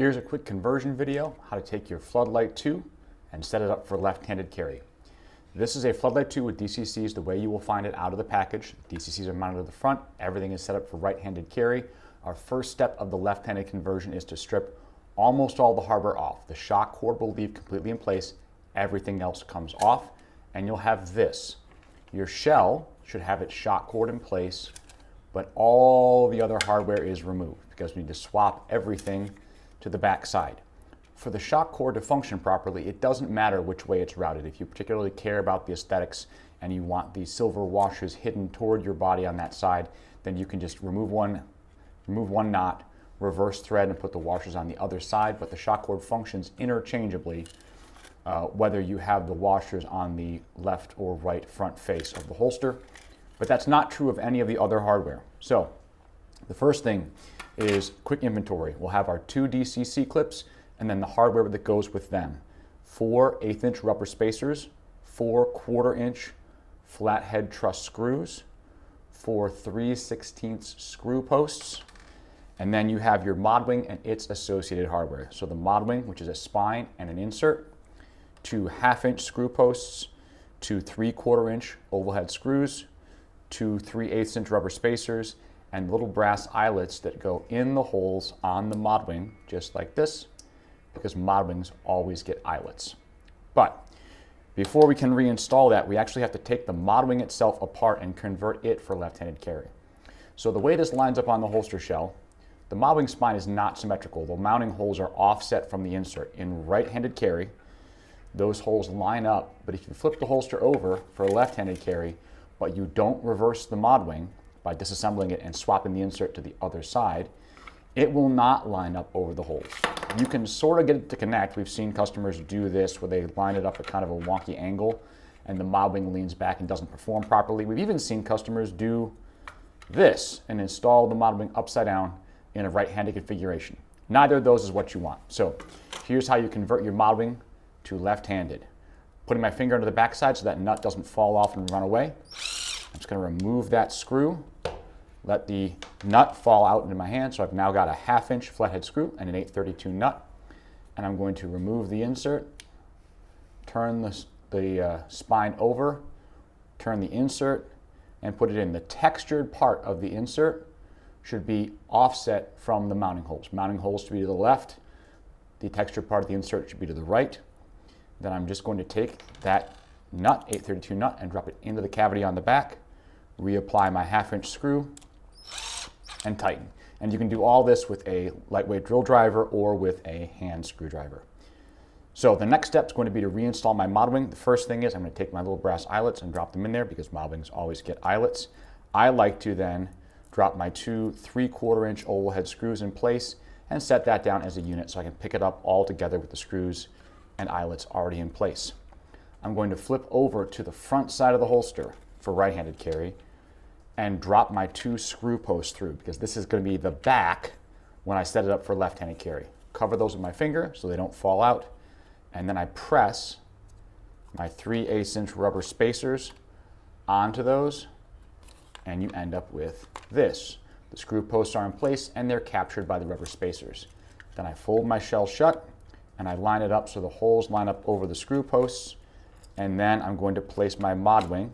Here's a quick conversion video, how to take your Floodlight 2 and set it up for left-handed carry. This is a Floodlight 2 with DCCs the way you will find it out of the package. DCCs are mounted at the front, everything is set up for right-handed carry. Our first step of the left-handed conversion is to strip almost all the hardware off. The shock cord will leave completely in place, everything else comes off, and you'll have this. Your shell should have its shock cord in place, but all the other hardware is removed because we need to swap everything to the back side. For the shock cord to function properly, it doesn't matter which way it's routed. If you particularly care about the aesthetics and you want the silver washers hidden toward your body on that side, then you can just remove one knot, reverse thread, and put the washers on the other side. But the shock cord functions interchangeably whether you have the washers on the left or right front face of the holster. But that's not true of any of the other hardware. So the first thing is quick inventory. We'll have our 2 DCC clips and then the hardware that goes with them. 4 1/8" rubber spacers, 4 1/4" flathead truss screws, 4 3/16" screw posts, and then you have your mod wing and its associated hardware. So the mod wing, which is a spine and an insert, 2 1/2" screw posts, 2 3/4" oval head screws, 2 3/8" rubber spacers, and little brass eyelets that go in the holes on the mod wing, just like this, because mod wings always get eyelets. But before we can reinstall that, we actually have to take the mod wing itself apart and convert it for left-handed carry. So the way this lines up on the holster shell, the mod wing spine is not symmetrical. The mounting holes are offset from the insert. In right-handed carry, those holes line up, but if you flip the holster over for left-handed carry, but you don't reverse the mod wing by disassembling it and swapping the insert to the other side, it will not line up over the holes. You can sort of get it to connect. We've seen customers do this where they line it up at kind of a wonky angle and the mod wing leans back and doesn't perform properly. We've even seen customers do this and install the mod wing upside down in a right-handed configuration. Neither of those is what you want. So here's how you convert your mod wing to left-handed. Putting my finger under the backside so that nut doesn't fall off and run away. I'm just going to remove that screw, let the nut fall out into my hand. So I've now got a 1/2" flathead screw and an 832 nut. And I'm going to remove the insert, turn the spine over, turn the insert, and put it in. The textured part of the insert should be offset from the mounting holes. Mounting holes to be to the left. The textured part of the insert should be to the right. Then I'm just going to take that nut, 832 nut, and drop it into the cavity on the back, reapply my 1/2" screw, and tighten. And you can do all this with a lightweight drill driver or with a hand screwdriver. So the next step is going to be to reinstall my mod wing. The first thing is I'm going to take my little brass eyelets and drop them in there because mod wings always get eyelets. I like to then drop my 2 3/4" oval head screws in place and set that down as a unit so I can pick it up all together with the screws and eyelets already in place. I'm going to flip over to the front side of the holster for right-handed carry and drop my 2 screw posts through because this is going to be the back when I set it up for left-handed carry. Cover those with my finger so they don't fall out, and then I press my 3/8" rubber spacers onto those, and you end up with this. The screw posts are in place and they're captured by the rubber spacers. Then I fold my shell shut and I line it up so the holes line up over the screw posts, and then I'm going to place my mod wing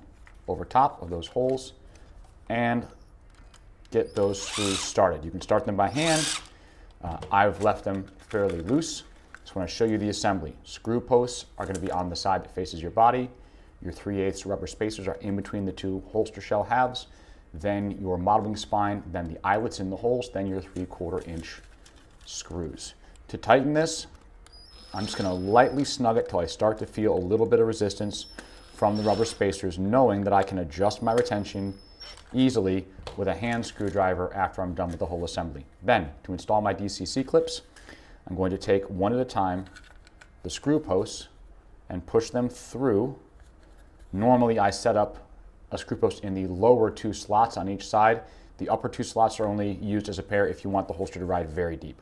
over top of those holes and get those screws started. You can start them by hand. I've left them fairly loose. Just want to show you the assembly. Screw posts are going to be on the side that faces your body. Your 3/8" rubber spacers are in between the 2 holster shell halves. Then your mod wing spine, then the eyelets in the holes, then your 3/4" screws. To tighten this, I'm just going to lightly snug it till I start to feel a little bit of resistance from the rubber spacers, knowing that I can adjust my retention easily with a hand screwdriver after I'm done with the whole assembly. Then, to install my DCC clips, I'm going to take one at a time the screw posts and push them through. Normally I set up a screw post in the lower 2 slots on each side. The upper 2 slots are only used as a pair if you want the holster to ride very deep.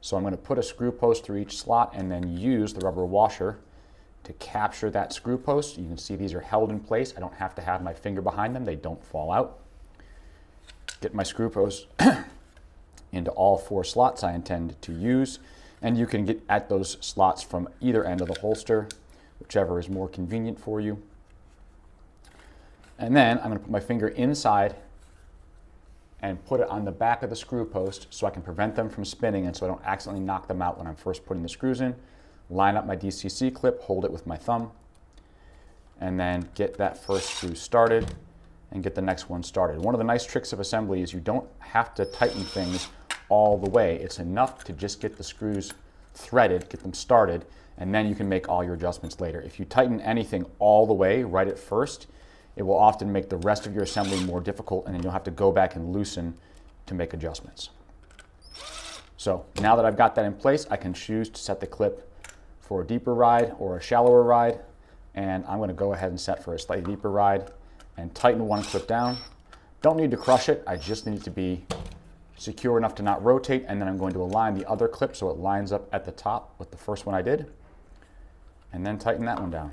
So I'm going to put a screw post through each slot and then use the rubber washer to capture that screw post. You can see these are held in place. I don't have to have my finger behind them. They don't fall out. Get my screw post into all 4 slots I intend to use. And you can get at those slots from either end of the holster, whichever is more convenient for you. And then I'm going to put my finger inside and put it on the back of the screw post so I can prevent them from spinning and so I don't accidentally knock them out when I'm first putting the screws in. Line up my DCC clip, hold it with my thumb, and then get that first screw started and get the next one started. One of the nice tricks of assembly is you don't have to tighten things all the way. It's enough to just get the screws threaded, get them started, and then you can make all your adjustments later. If you tighten anything all the way right at first, it will often make the rest of your assembly more difficult, and then you'll have to go back and loosen to make adjustments. So now that I've got that in place, I can choose to set the clip for a deeper ride or a shallower ride, and I'm going to go ahead and set for a slightly deeper ride and tighten one clip down. Don't need to crush it, I just need it to be secure enough to not rotate, and then I'm going to align the other clip so it lines up at the top with the first one I did, and then tighten that one down.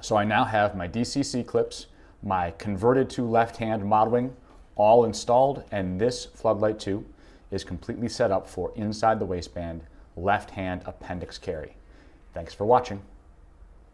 So I now have my DCC clips, my converted to left-hand modeling all installed, and this Floodlight 2 is completely set up for inside the waistband, left-hand appendix carry. Thanks for watching.